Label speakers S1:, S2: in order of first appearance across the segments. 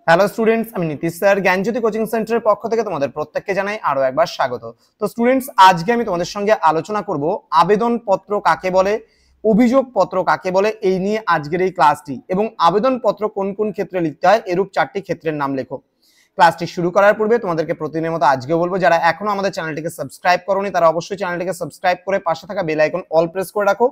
S1: Hello students, আমি Nitish sir জ্ঞানজ্যোতি coaching সেন্টারের পক্ষ থেকে তোমাদের প্রত্যেককে জানাই আরো একবার স্বাগত। তো স্টুডেন্টস, আজকে আমি তোমাদের সঙ্গে আলোচনা করব আবেদনপত্র কাকে বলে, অভিযোগপত্র কাকে বলে, এই নিয়ে আজকের এই ক্লাসটি। এবং আবেদনপত্র কোন কোন ক্ষেত্রে লিখতে হয় এরূপ 4টি ক্ষেত্রের নাম লেখো। ক্লাসটি শুরু করার পূর্বে তোমাদেরকে প্রতিদিনের মতো আজকে বলবো, যারা এখনো আমাদের চ্যানেলটিকে সাবস্ক্রাইব করোনি তারা অবশ্যই চ্যানেলটিকে সাবস্ক্রাইব করে পাশে থাকা বেল আইকন অল প্রেস করে রাখো,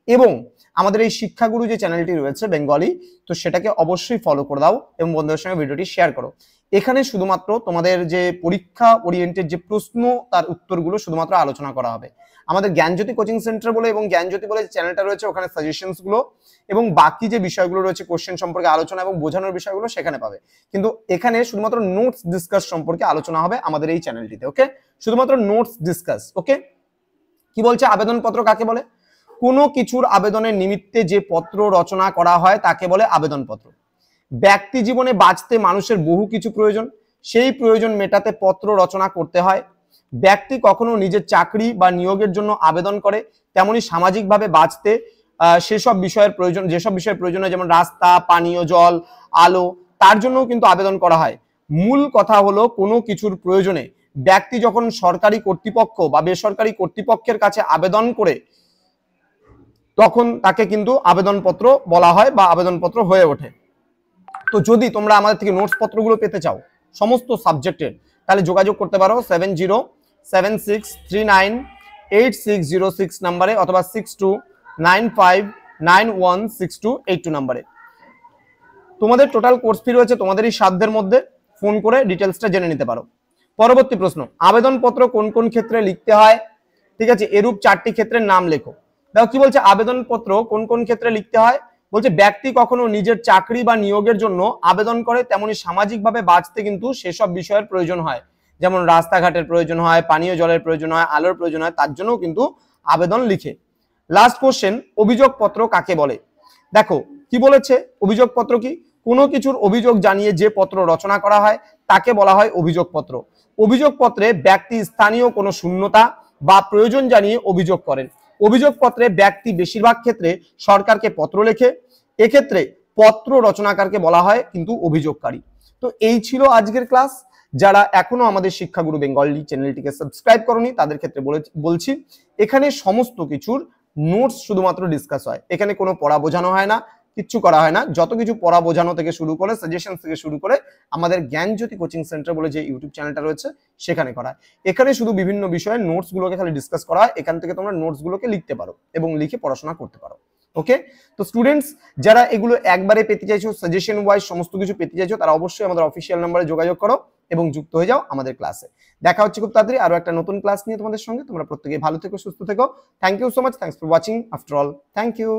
S1: এবং আমাদের এই শিক্ষাগুরু যে চ্যানেলটি রয়েছে বেঙ্গলি, তো সেটাকে অবশ্যই ফলো করে দাও এবং বন্ধুদের সঙ্গে ভিডিওটি শেয়ার করো। এখানে শুধুমাত্র তোমাদের যে পরীক্ষা ওরিয়েন্টেড যে প্রশ্ন তার উত্তরগুলো শুধুমাত্র আলোচনা করা হবে। আমাদের জ্ঞানজ্যোতি কোচিং সেন্টার বলে এবং জ্ঞানজ্যোতি বলে যে চ্যানেলটা রয়েছে ওখানে সাজেশনস গুলো এবং বাকি যে বিষয়গুলো রয়েছে কোশ্চেন সম্পর্কে আলোচনা এবং বোঝানোর বিষয়গুলো সেখানে পাবে। কিন্তু এখানে শুধুমাত্র নোটস ডিসকাস সম্পর্কে আলোচনা হবে আমাদের এই চ্যানেলটিতে। ওকে, শুধুমাত্র নোটস ডিসকাস। ওকে, কি বলছে আবেদনপত্র কাকে বলে? কোনো কিছুর আবেদনের নিমিত্তে যে পত্র রচনা করা হয় তাকে বলে আবেদনপত্র। ব্যক্তি জীবনে বাঁচতে মানুষের বহু কিছু প্রয়োজন, সেই প্রয়োজন মেটাতে পত্র রচনা করতে হয়। ব্যক্তি কখনো নিজের চাকরি বা নিয়োগের জন্য আবেদন করে, তেমনি সামাজিকভাবে বাঁচতে সেসব বিষয়ের প্রয়োজন, যেসব বিষয়ের প্রয়োজন হয়, যেমন রাস্তা, পানীয় জল, আলো, তার জন্যও কিন্তু আবেদন করা হয়। মূল কথা হলো, কোনো কিছুর প্রয়োজনে ব্যক্তি যখন সরকারি কর্তৃপক্ষ বা বেসরকারি কর্তৃপক্ষের কাছে আবেদন করে তখন তাকে কিন্তু আবেদনপত্র বলা হয় বা আবেদনপত্র হয়ে ওঠে। তো যদি তোমরা আমাদের থেকে নোটস পত্রগুলো পেতে চাও সমস্ত সাবজেক্টের, তাহলে যোগাযোগ করতে পারো 7076398606 নাম্বারে অথবা 6295916282 নাম্বারে। তোমাদের টোটাল কোর্স ফি রয়েছে তোমাদেরই সাধ্যের মধ্যে, ফোন করে ডিটেলসটা জেনে নিতে পারো। পরবর্তী প্রশ্ন, আবেদনপত্র কোন কোন ক্ষেত্রে লিখতে হয়? ঠিক আছে, এরূপ 4টি ক্ষেত্রের নাম লেখো। দেখো কি বলছে, আবেদনপত্র কোন কোন ক্ষেত্রে লিখতে হয়। বলছে ব্যক্তি কখনো নিজের চাকরি বা নিয়োগের জন্য আবেদন করে, তেমনি সামাজিকভাবে বাঁচতে কিন্তু সেসব বিষয়ের প্রয়োজন হয়, যেমন রাস্তাঘাটের প্রয়োজন হয়, পানীয় জলের প্রয়োজন হয়, আলোর প্রয়োজন হয়, তার জন্যও কিন্তু আবেদন লিখে। লাস্ট কোশ্চেন, অভিযোগপত্র কাকে বলে? দেখো কি বলেছে, অভিযোগপত্র কি? কোনো কিছুর অভিযোগ জানিয়ে যে পত্র রচনা করা হয় তাকে বলা হয় অভিযোগপত্র। অভিযোগপত্রে ব্যক্তি স্থানীয় কোনো শূন্যতা বা প্রয়োজন জানিয়ে অভিযোগ করেন। অভিযোগপত্রে ব্যক্তি বেশিরভাগ ক্ষেত্রে সরকারকে পত্র লেখে, এক্ষেত্রে পত্র রচনাকারকে বলা হয় কিন্তু অভিযোগকারী। তো এই ছিল আজকের ক্লাস। যারা এখনো আমাদের শিক্ষাগুরু বেঙ্গলি চ্যানেলটিকে সাবস্ক্রাইব করনি তাদের ক্ষেত্রে বলছি, এখানে সমস্ত কিছুর নোটস শুধুমাত্র ডিসকাস হয়, এখানে কোনো পড়া বোঝানো হয় না, কিচ্ছু করা হয় না। যত কিছু পড়া বোঝানো থেকে শুরু করে সাজেশন থেকে শুরু করে আমাদের জ্ঞানজ্যোতি কোচিং সেন্টার বলে যে ইউটিউব চ্যানেলটা রয়েছে সেখানে করা হয়। এখানে শুধু বিভিন্ন বিষয়ে নোটস গুলোকে খালি ডিসকাস করা হয়, এখান থেকে তোমরা নোটস গুলোকে লিখতে পারো এবং লিখে পড়াশোনা করতে পারো। ওকে, তো স্টুডেন্টস যারা এগুলো একবারে পেতে চাইছো, সাজেশন ওয়াইজ সমস্ত কিছু পেতে চাইছো, তারা অবশ্যই আমাদের অফিসিয়াল নম্বরে যোগাযোগ করো এবং যুক্ত হয়ে যাও আমাদের ক্লাসে। দেখা হচ্ছে খুব তাড়াতাড়ি আরো একটা নতুন ক্লাস নিয়ে তোমাদের সঙ্গে। তোমরা প্রত্যেকেই ভালো থেকো, সুস্থ থেকো। Thank you so much, thanks for watching after all, thank you.